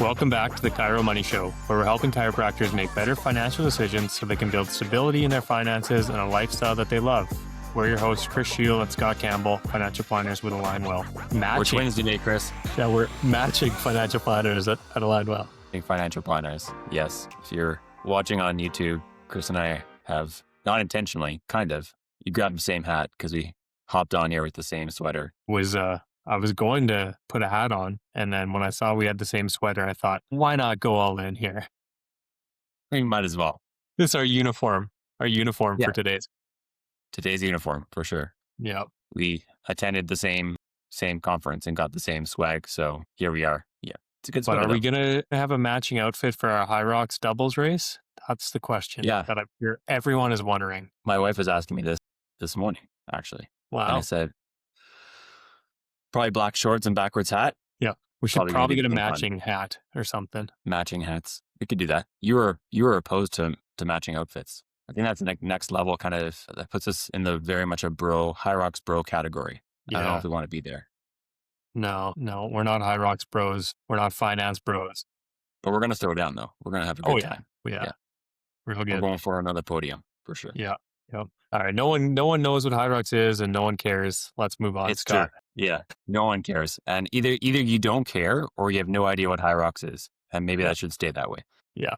Welcome back to the Cairo Money Show, where we're helping chiropractors make better financial decisions so they can build stability in their finances and a lifestyle that they love. We're your hosts, Chris Shield and Scott Campbell, financial planners with Align Well. We're twins today, Chris. Yeah, we're matching financial planners at Align Well. Financial planners, yes. If you're watching on YouTube, Chris and I have, not intentionally, kind of, you grabbed the same hat because we hopped on here with the same sweater. I was going to put a hat on, and then when I saw we had the same sweater, I thought, why not go all in here? We might as well. This is our uniform Yeah. for today's uniform, for sure. Yeah. We attended the same conference and got the same swag, so here we are. Yeah, it's a good But sweater. are we going to have a matching outfit for our High Rocks doubles race? That's the question Yeah. that everyone is wondering. My wife was asking me this morning, actually. And I Wow. said, probably black shorts and backwards hat. Yeah. We should Probably probably gonna get a be fun. matching hat or something. Matching hats. We could do that. You were opposed to matching outfits. I think that's the next level, kind of, that puts us in the very much a High Rocks bro category. I don't know Yeah. if we want to be there. No, we're not High Rocks bros. We're not finance bros. But we're going to throw down, though. We're going to have a good time. Yeah. Real We're good. going for another podium, for sure. Yeah. Yep. All right. No one knows what High Rocks is and no one cares. Let's move on. It's Scott. true. Yeah. No one cares. And either you don't care or you have no idea what High Rocks is. And maybe that should stay that way. Yeah.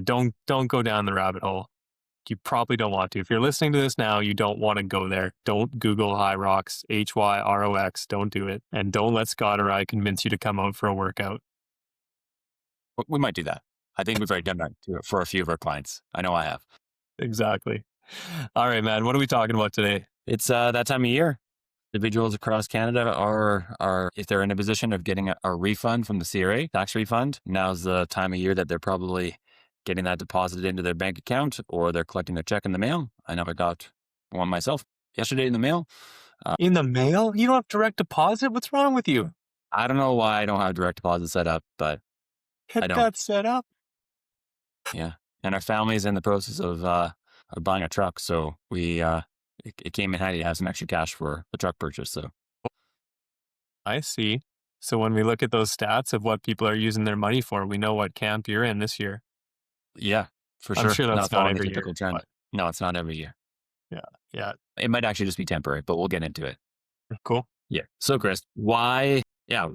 Don't go down the rabbit hole. You probably don't want to. If you're listening to this now, you don't want to go there. Don't Google High Rocks, HYROX. Don't do it. And don't let Scott or I convince you to come out for a workout. We might do that. I think we've already done that for a few of our clients. I know I have. Exactly. All right, man. What are we talking about today? It's that time of year. Individuals across Canada are if they're in a position of getting a refund from the CRA, tax refund, now's the time of year that they're probably getting that deposited into their bank account, or they're collecting their check in the mail. I know I got one myself yesterday in the mail. In the mail? You don't have direct deposit? What's wrong with you? I don't know why I don't have direct deposit set up, but I Get don't. that set up. Yeah. And our family's in the process of buying a truck, so we it came in handy to have some extra cash for the truck purchase. So I see. So when we look at those stats of what people are using their money for, we know what camp you're in this year. yeah, for I'm sure. sure that's not following the every year, typical trend. but- No, it's not every year. Yeah. It might actually just be temporary, but we'll get into it. Cool. Yeah. So, Chris, why? Yeah.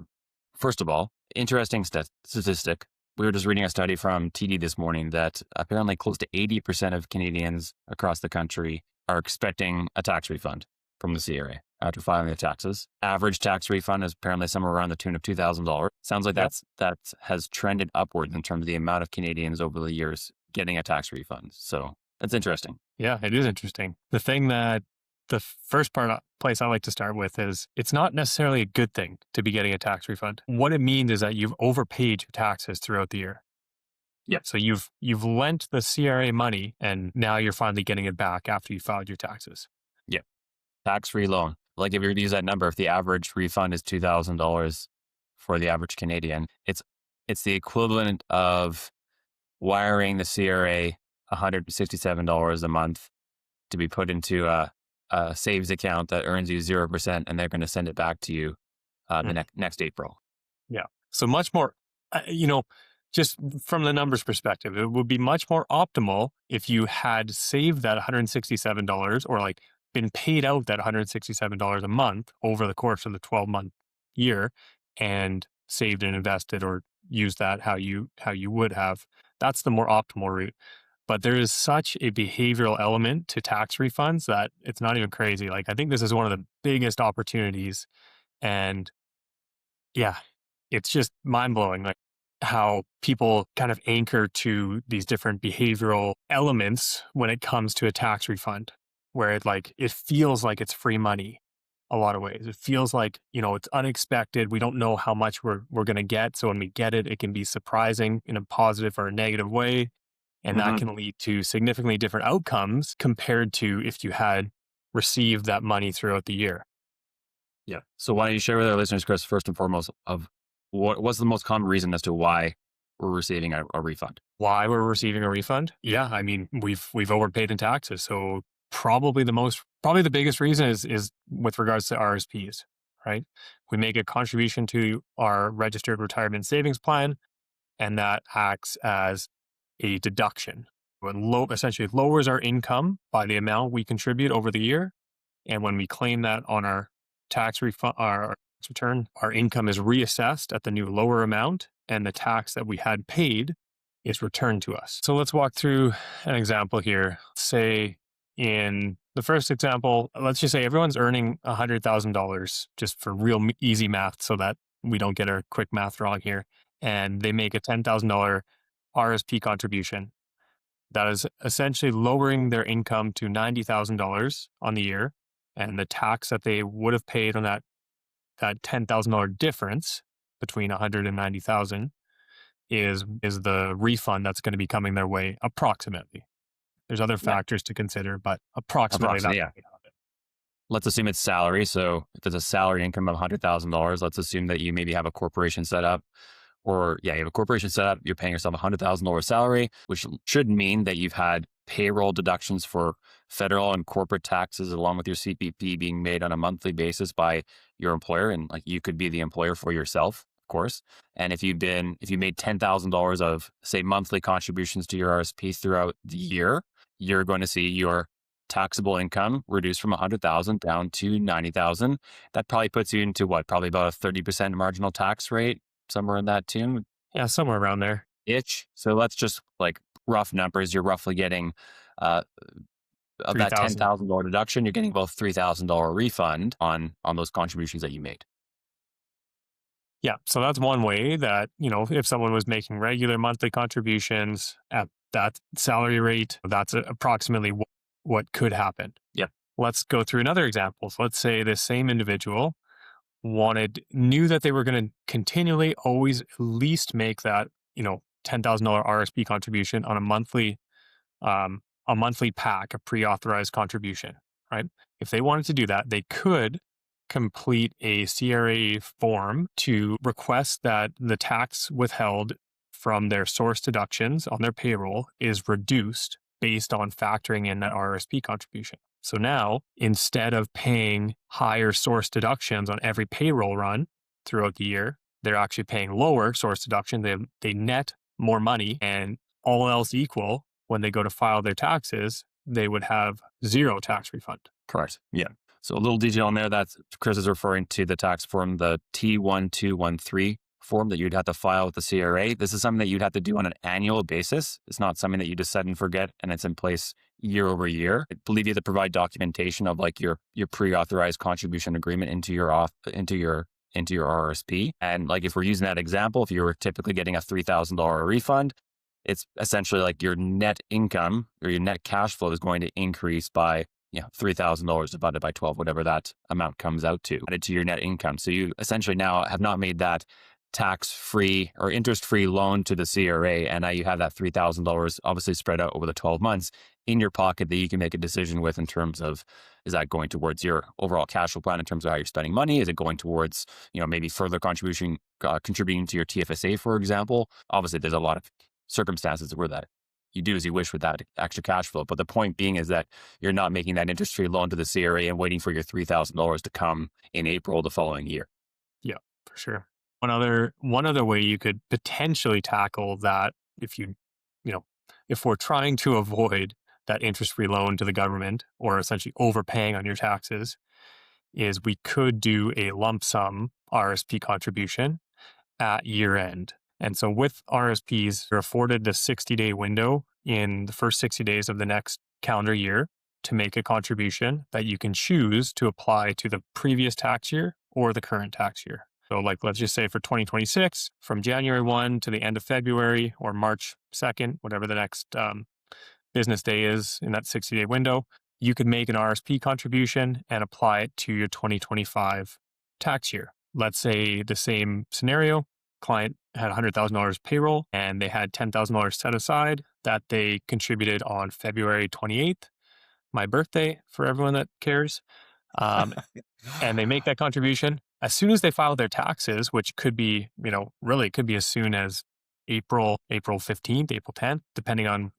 First of all, interesting statistic. We were just reading a study from TD this morning that apparently close to 80% of Canadians across the country are expecting a tax refund from the CRA after filing their taxes. Average tax refund is apparently somewhere around the tune of $2,000. Sounds like Yep. that has trended upward in terms of the amount of Canadians over the years getting a tax refund. So that's interesting. Yeah, it is interesting. The first place I like to start with is it's not necessarily a good thing to be getting a tax refund. What it means is that you've overpaid your taxes throughout the year. Yeah. So you've lent the CRA money and now you're finally getting it back after you filed your taxes. Tax-free loan. Like if you were to use that number, if the average refund is $2,000 for the average Canadian, it's the equivalent of wiring the CRA $167 a month to be put into a saves account that earns you 0%, and they're going to send it back to you the next April. So much more, just from the numbers perspective, it would be much more optimal if you had saved that $167 or like been paid out that $167 a month over the course of the 12-month year and saved and invested or used that how you would have. That's the more optimal route. But there is such a behavioral element to tax refunds that it's not even crazy. Like, I think this is one of the biggest opportunities. And yeah, it's just mind blowing, like how people kind of anchor to these different behavioral elements when it comes to a tax refund, where it feels like it's free money a lot of ways. It feels like, it's unexpected. We don't know how much we're going to get. So when we get it, it can be surprising in a positive or a negative way. And that can lead to significantly different outcomes compared to if you had received that money throughout the year. Yeah. So why don't you share with our listeners, Chris, first and foremost, of what's the most common reason as to why we're receiving a refund? Why we're receiving a refund? Yeah, I mean, we've overpaid in taxes. So probably the biggest reason is with regards to RRSPs, right? We make a contribution to our registered retirement savings plan. and that acts as a deduction. Essentially lowers our income by the amount we contribute over the year. And when we claim that on our tax refund, our tax return, our income is reassessed at the new lower amount, and the tax that we had paid is returned to us. So let's walk through an example here. Say in the first example, let's just say everyone's earning $100,000, just for real easy math so that we don't get our quick math wrong here. And they make a $10,000 RSP contribution. That is essentially lowering their income to $90,000 on the year. And the tax that they would have paid on that $10,000 difference between 100 and 90,000 is the refund that's going to be coming their way approximately. There's other factors to consider, but approximately that's yeah. what we have. Let's assume it's salary. So if it's a salary income of $100,000, let's assume that you maybe have a corporation set up. Or you have a corporation set up, you're paying yourself a $100,000 salary, which should mean that you've had payroll deductions for federal and corporate taxes, along with your CPP being made on a monthly basis by your employer. And like you could be the employer for yourself, of course. And if you made $10,000 of, say, monthly contributions to your RSPs throughout the year, you're going to see your taxable income reduced from 100,000 down to 90,000. That probably puts you into probably about a 30% marginal tax rate. Somewhere in that tune. Yeah, somewhere around there. So let's just rough numbers. You're roughly getting of that $10,000 deduction, you're getting about $3,000 refund on those contributions that you made. Yeah. So that's one way that, if someone was making regular monthly contributions at that salary rate, that's approximately what could happen. Yeah. Let's go through another example. So let's say this same individual knew that they were going to continually always at least make that, $10,000 RSP contribution on a monthly pack, a pre-authorized contribution, right? If they wanted to do that, they could complete a CRA form to request that the tax withheld from their source deductions on their payroll is reduced based on factoring in that RRSP contribution. So now, instead of paying higher source deductions on every payroll run throughout the year, they're actually paying lower source deduction. They net more money, and all else equal, when they go to file their taxes, they would have zero tax refund. Correct. Yeah. So a little detail in there that Chris is referring to the tax form, the T1213 form that you'd have to file with the CRA. This is something that you'd have to do on an annual basis. It's not something that you just set and forget and it's in place year over year. I believe you have to provide documentation of your pre-authorized contribution agreement into your RRSP. And if we're using that example, if you were typically getting a $3,000 refund, it's essentially your net income or your net cash flow is going to increase by $3,000 divided by 12, whatever that amount comes out to, added to your net income. So you essentially now have not made that tax-free or interest-free loan to the CRA, and now you have that $3,000 obviously spread out over the 12 months in your pocket that you can make a decision with in terms of, is that going towards your overall cash flow plan in terms of how you're spending money? Is it going towards, maybe further contributing to your TFSA, for example? Obviously, there's a lot of circumstances where that you do as you wish with that extra cash flow. But the point being is that you're not making that interest-free loan to the CRA and waiting for your $3,000 to come in April the following year. Yeah, for sure. One other way you could potentially tackle that, if we're trying to avoid that interest-free loan to the government or essentially overpaying on your taxes, is we could do a lump sum RSP contribution at year end. And so with RSPs, you're afforded the 60-day window in the first 60 days of the next calendar year to make a contribution that you can choose to apply to the previous tax year or the current tax year. So let's just say for 2026, from January 1 to the end of February or March 2nd, whatever the next business day is in that 60-day window, you could make an RSP contribution and apply it to your 2025 tax year. Let's say the same scenario, client had $100,000 payroll and they had $10,000 set aside that they contributed on February 28th, my birthday for everyone that cares. And they make that contribution. As soon as they file their taxes, which could be, really could be as soon as April 15th, April 10th, depending on,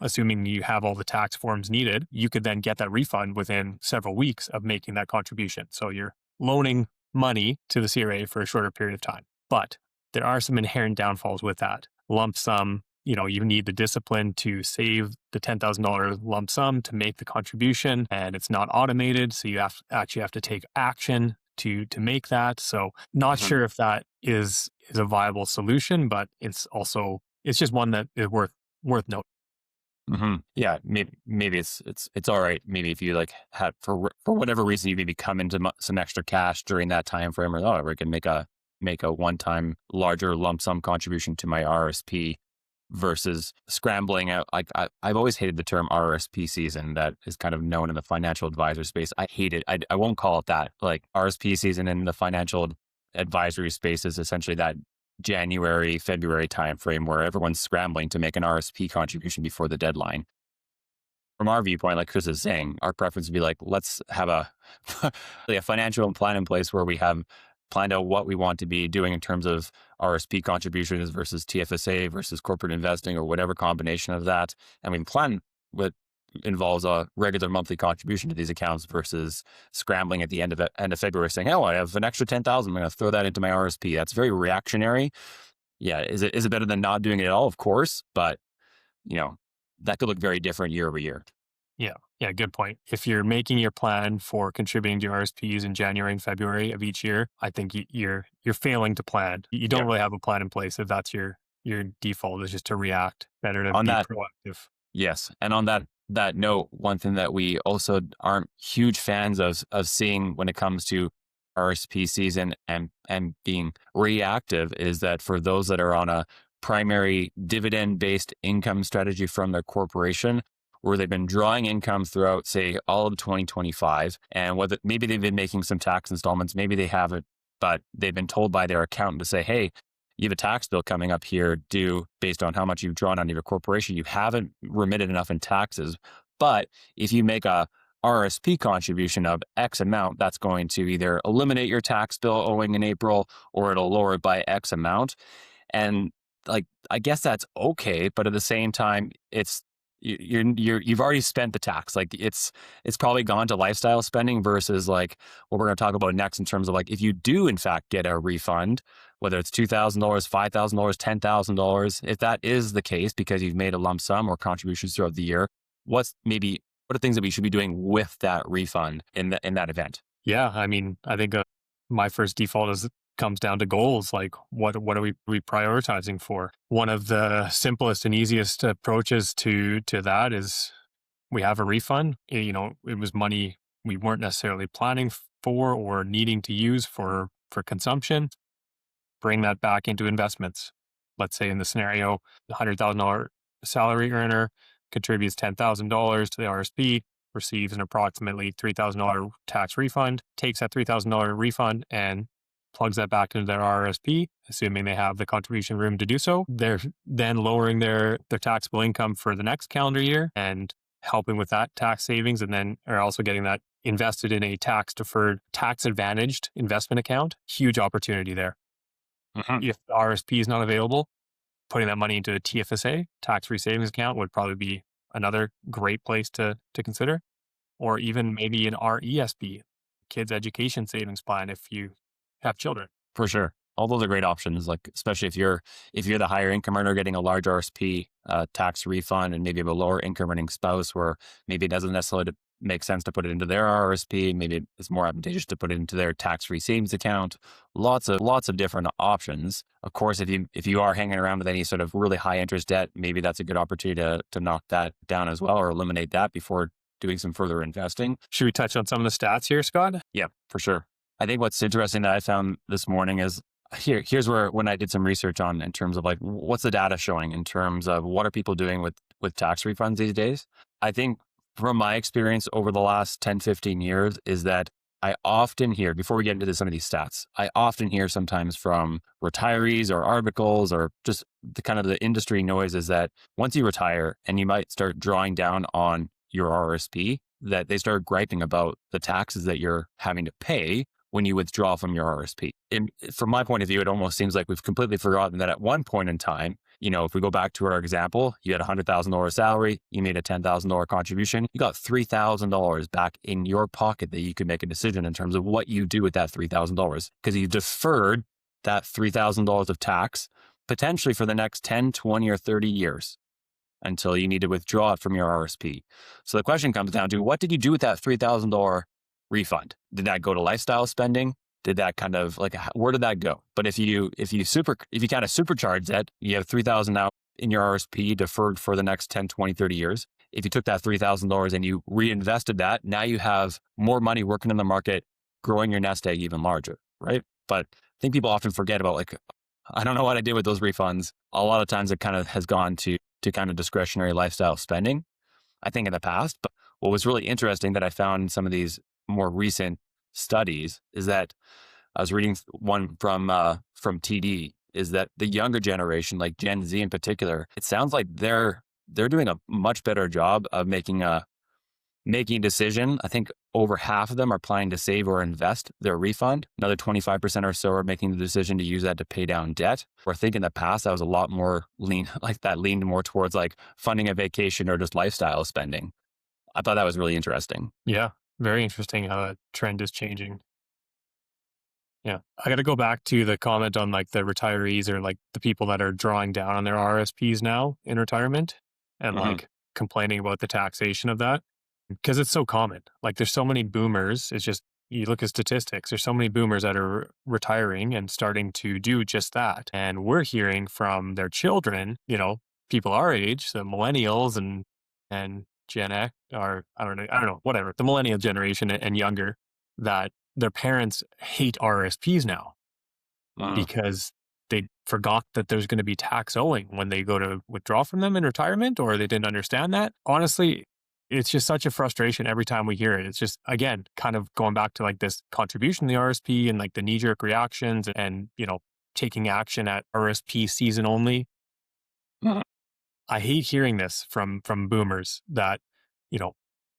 assuming you have all the tax forms needed, you could then get that refund within several weeks of making that contribution. So you're loaning money to the CRA for a shorter period of time. But there are some inherent downfalls with that. Lump sum, you need the discipline to save the $10,000 lump sum to make the contribution, and it's not automated. So you actually have to take action to make that. So not Mhm. sure if that is a viable solution, but it's just one that is worth noting. Yeah, maybe it's all right. Maybe if you like had for whatever reason you maybe come into some extra cash during that time frame, or we can make a one time larger lump sum contribution to my RSP versus scrambling out. Like I've always hated the term RRSP season that is kind of known in the financial advisor space. I hate it. I won't call it that. Like RSP season in the financial advisory space is essentially that January, February timeframe where everyone's scrambling to make an RSP contribution before the deadline. From our viewpoint, like Chris is saying, our preference would be like, let's have a financial plan in place where we have planned out what we want to be doing in terms of RSP contributions versus TFSA versus corporate investing or whatever combination of that. And we plan what involves a regular monthly contribution to these accounts versus scrambling at the end of February saying, oh, I have an extra 10,000. I'm going to throw that into my RSP. That's very reactionary. Yeah. Is it better than not doing it at all? Of course. But that could look very different year over year. Yeah. Yeah. Good point. If you're making your plan for contributing to RSPs in January and February of each year, I think you're failing to plan. You don't Yeah. really have a plan in place if that's your default is just to react. Better to On be that, proactive. yes. And on that note, one thing that we also aren't huge fans of seeing when it comes to RSP season and being reactive is that for those that are on a primary dividend based income strategy from their corporation, where they've been drawing income throughout, say, all of 2025, and whether maybe they've been making some tax installments, maybe they haven't, but they've been told by their accountant to say, hey, you have a tax bill coming up here due based on how much you've drawn out of your corporation. You haven't remitted enough in taxes. But if you make a RSP contribution of X amount, that's going to either eliminate your tax bill owing in April or it'll lower it by X amount. And like, I guess that's okay. But at the same time, you've already spent the tax. Like it's probably gone to lifestyle spending versus like what we're going to talk about next in terms of like, if you do in fact get a refund, whether it's $2,000, $5,000, $10,000, if that is the case, because you've made a lump sum or contributions throughout the year, what are things that we should be doing with that refund in that event? Yeah. I mean, I think my first default comes down to goals. Like what are we prioritizing for? One of the simplest and easiest approaches to that is we have a refund. It was money we weren't necessarily planning for or needing to use for consumption. Bring that back into investments. Let's say in the scenario, the $100,000 salary earner contributes $10,000 to the RSP, receives an approximately $3,000 tax refund, takes that $3,000 refund and plugs that back into their RRSP, assuming they have the contribution room to do so. They're then lowering their taxable income for the next calendar year and helping with that tax savings, and then are also getting that invested in a tax-deferred, tax-advantaged investment account. Huge opportunity there. If the RSP is not available, putting that money into a TFSA, tax-free savings account, would probably be another great place to consider. Or even maybe an RESP, kids education savings plan if you have children. For sure. All those are great options. Like, especially if you're the higher income earner getting a large RSP tax refund and maybe have a lower income earning spouse where maybe it doesn't necessarily make sense to put it into their RSP. Maybe it's more advantageous to put it into their tax-free savings account. Lots of different options. Of course, if you are hanging around with any sort of really high interest debt, maybe that's a good opportunity to knock that down as well or eliminate that before doing some further investing. Should we touch on some of the stats here, Scott? Yeah, for sure. I think what's interesting that I found this morning is here's where when I did some research on in terms of like what's the data showing in terms of what are people doing with tax refunds these days. I think from my experience over the last 10, 15 years is that I often hear, before we get into some of these stats, I often hear sometimes from retirees or articles or just the kind of the industry noise is that once you retire and you might start drawing down on your RRSP, that they start griping about the taxes that you're having to pay when you withdraw from your RRSP. And from my point of view, it almost seems like we've completely forgotten that at one point in time, if we go back to our example, you had a $100,000 salary, you made a $10,000 contribution, you got $3,000 back in your pocket that you could make a decision in terms of what you do with that $3,000 because you deferred that $3,000 of tax potentially for the next 10, 20, or 30 years until you need to withdraw it from your RRSP. So the question comes down to, what did you do with that $3,000 refund? Did that go to lifestyle spending? Did that kind of like, where did that go? But if you kind of supercharge that, you have 3,000 now in your RRSP deferred for the next 10, 20, 30 years. If you took that $3,000 and you reinvested that, now you have more money working in the market, growing your nest egg even larger, right? But I think people often forget about, like, I don't know what I did with those refunds. A lot of times it kind of has gone to kind of discretionary lifestyle spending, I think, in the past. But what was really interesting that I found in some of these more recent studies is that I was reading one from TD, is that the younger generation, like Gen Z in particular, it sounds like they're doing a much better job of making a decision. I think over half of them are planning to save or invest their refund. Another 25% or so are making the decision to use that to pay down debt. Where I think in the past, that was a lot more leaned more towards like funding a vacation or just lifestyle spending. I thought that was really interesting. Yeah. Very interesting how that trend is changing. Yeah. I got to go back to the comment on like the retirees or like the people that are drawing down on their RRSPs now in retirement and like complaining about the taxation of that, because it's so common. Like there's so many boomers. It's just, you look at statistics, there's so many boomers that are retiring and starting to do just that. And we're hearing from their children, people our age, the millennials and Gen X, or I don't know, whatever, the millennial generation and younger, that their parents hate RRSPs now because they forgot that there's going to be tax owing when they go to withdraw from them in retirement, or they didn't understand that. Honestly, it's just such a frustration every time we hear it. It's just, again, kind of going back to like this contribution to the RRSP and like the knee-jerk reactions and, taking action at RRSP season only. I hate hearing this from boomers that,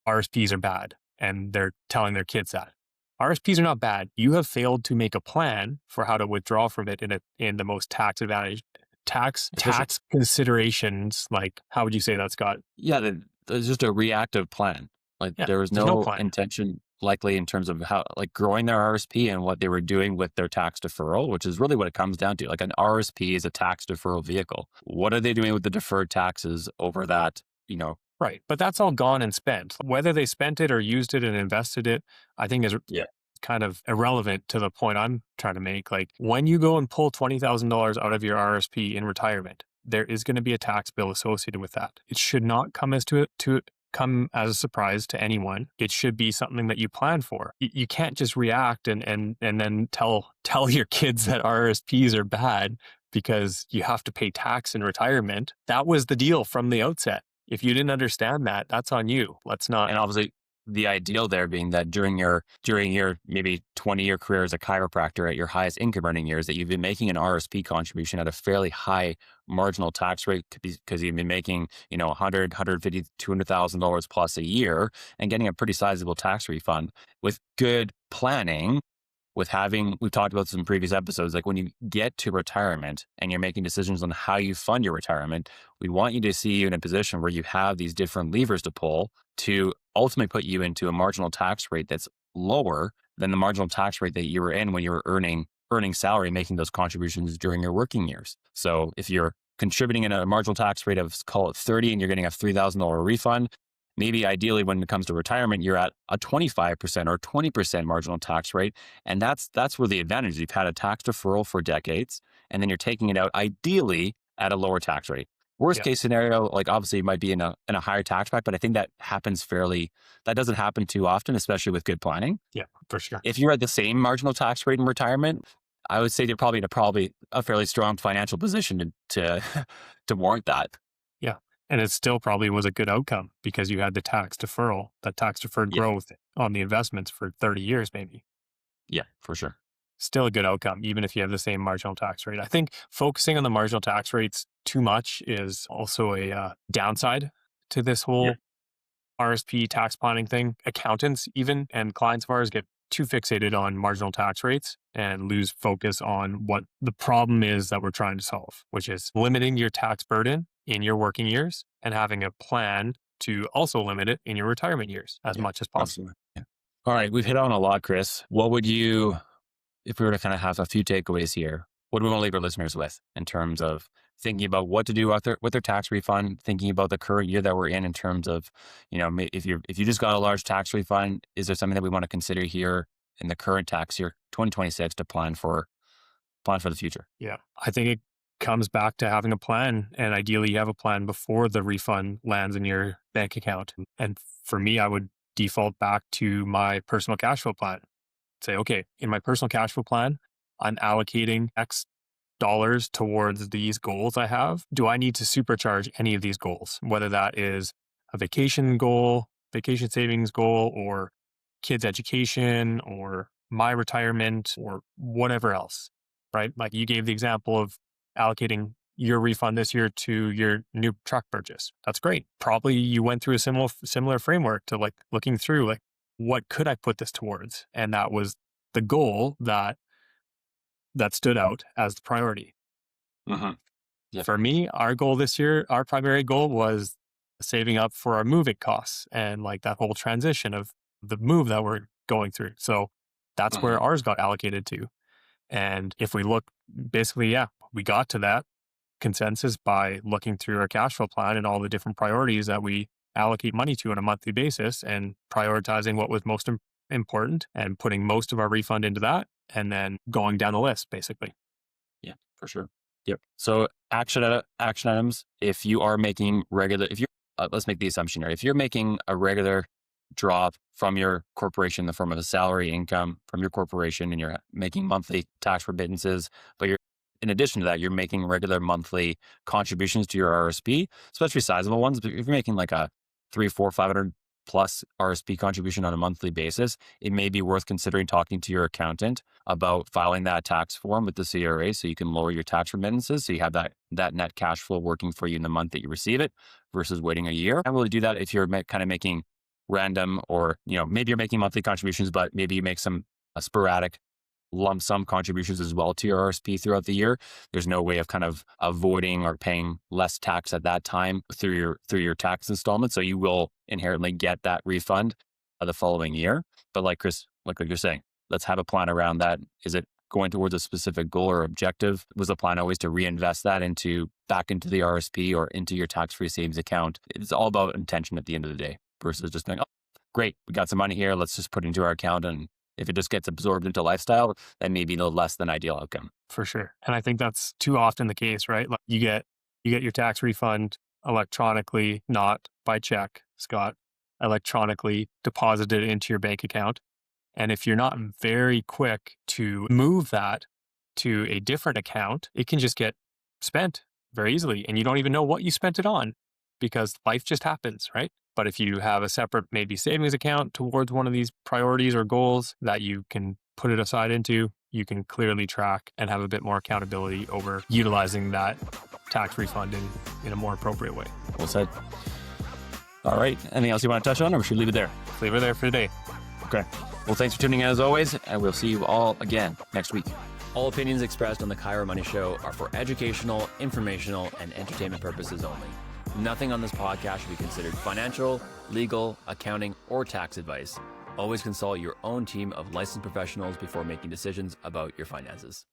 RRSPs are bad and they're telling their kids that. RRSPs are not bad. You have failed to make a plan for how to withdraw from it in the most tax advantage tax considerations. Like, how would you say that, Scott? Yeah, there's just a reactive plan. Like there was there's no plan. intention likely in terms of how, like, growing their RRSP and what they were doing with their tax deferral, which is really what it comes down to. Like an RRSP is a tax deferral vehicle. What are they doing with the deferred taxes over that, Right. But that's all gone and spent. Whether they spent it or used it and invested it, I think is kind of irrelevant to the point I'm trying to make. Like when you go and pull $20,000 out of your RRSP in retirement, there is going to be a tax bill associated with that. It should not come come as a surprise to anyone. It should be something that you plan for. You can't just react and then tell your kids that RRSPs are bad because you have to pay tax in retirement. That was the deal from the outset. If you didn't understand that, that's on you. Let's not. And obviously the ideal there being that during your maybe 20-year career as a chiropractor at your highest income earning years, that you've been making an RRSP contribution at a fairly high marginal tax rate because you've been making, $100,000, $150,000, $200,000 plus a year and getting a pretty sizable tax refund with good planning. We've talked about this in previous episodes, like when you get to retirement and you're making decisions on how you fund your retirement, we want you to see you in a position where you have these different levers to pull to ultimately put you into a marginal tax rate that's lower than the marginal tax rate that you were in when you were earning salary, making those contributions during your working years. So if you're contributing in a marginal tax rate of, call it 30, and you're getting a $3,000 refund, maybe ideally when it comes to retirement, you're at a 25% or 20% marginal tax rate. And that's where the advantage is. You've had a tax deferral for decades, and then you're taking it out ideally at a lower tax rate. Worst case scenario, like obviously you might be in a higher tax bracket, but I think that that doesn't happen too often, especially with good planning. Yeah, for sure. If you're at the same marginal tax rate in retirement, I would say you're probably in a fairly strong financial position to warrant that. Yeah. And it still probably was a good outcome because you had the tax deferral, that tax deferred growth on the investments for 30 years, maybe. Yeah, for sure. Still a good outcome, even if you have the same marginal tax rate. I think focusing on the marginal tax rates too much is also a downside to this whole RSP tax planning thing. Accountants even and clients of ours get too fixated on marginal tax rates and lose focus on what the problem is that we're trying to solve, which is limiting your tax burden in your working years and having a plan to also limit it in your retirement years as much as possible. Yeah. All right. We've hit on a lot, Chris. What would you, if we were to kind of have a few takeaways here, what do we want to leave our listeners with in terms of thinking about what to do with their tax refund, thinking about the current year that we're in terms of, if you just got a large tax refund, is there something that we want to consider here in the current tax year, 2026, to plan for the future? Yeah. I think it comes back to having a plan, and ideally you have a plan before the refund lands in your bank account. And for me, I would default back to my personal cash flow plan. Say, okay, in my personal cash flow plan, I'm allocating X dollars towards these goals I have. Do I need to supercharge any of these goals? Whether that is a vacation goal, vacation savings goal, or kids' education, or my retirement, or whatever else, right? Like you gave the example of allocating your refund this year to your new truck purchase. That's great. Probably you went through a similar framework to like looking through like, what could I put this towards? And that was the goal that stood out as the priority. Mm-hmm. Yep. For me, our goal this year, our primary goal was saving up for our moving costs and like that whole transition of the move that we're going through. So that's where ours got allocated to. And if we look, basically, yeah, we got to that consensus by looking through our cash flow plan and all the different priorities that we allocate money to on a monthly basis and prioritizing what was most important and putting most of our refund into that and then going down the list, basically. Yeah, for sure. Yep. So action items, if you are making regular, let's make the assumption here, if you're making a regular drop from your corporation in the form of a salary income from your corporation and you're making monthly tax remittances, but in addition to that, you're making regular monthly contributions to your RRSP, especially sizable ones. But if you're making like a 300, 400, 500 plus RRSP contribution on a monthly basis, it may be worth considering talking to your accountant about filing that tax form with the CRA so you can lower your tax remittances. So you have that net cash flow working for you in the month that you receive it versus waiting a year. I will do that if you're kind of making random or, maybe you're making monthly contributions, but maybe you make some sporadic lump sum contributions as well to your RRSP throughout the year. There's no way of kind of avoiding or paying less tax at that time through your tax installment. So you will inherently get that refund the following year. But like Chris, like what you're saying, let's have a plan around that. Is it going towards a specific goal or objective? Was the plan always to reinvest that back into the RRSP or into your tax-free savings account? It's all about intention at the end of the day versus just being, oh, great, we got some money here. Let's just put it into our account, and if it just gets absorbed into lifestyle, that may be no less than ideal outcome. For sure. And I think that's too often the case, right? Like you get your tax refund electronically, not by check, Scott, electronically deposited into your bank account. And if you're not very quick to move that to a different account, it can just get spent very easily. And you don't even know what you spent it on because life just happens, right? But if you have a separate maybe savings account towards one of these priorities or goals that you can put it aside into, you can clearly track and have a bit more accountability over utilizing that tax refund in a more appropriate way. Well said. All right. Anything else you want to touch on, or should we leave it there? Leave it there for today. Okay. Well, thanks for tuning in as always, and we'll see you all again next week. All opinions expressed on the Kyra Money Show are for educational, informational, and entertainment purposes only. Nothing on this podcast should be considered financial, legal, accounting, or tax advice. Always consult your own team of licensed professionals before making decisions about your finances.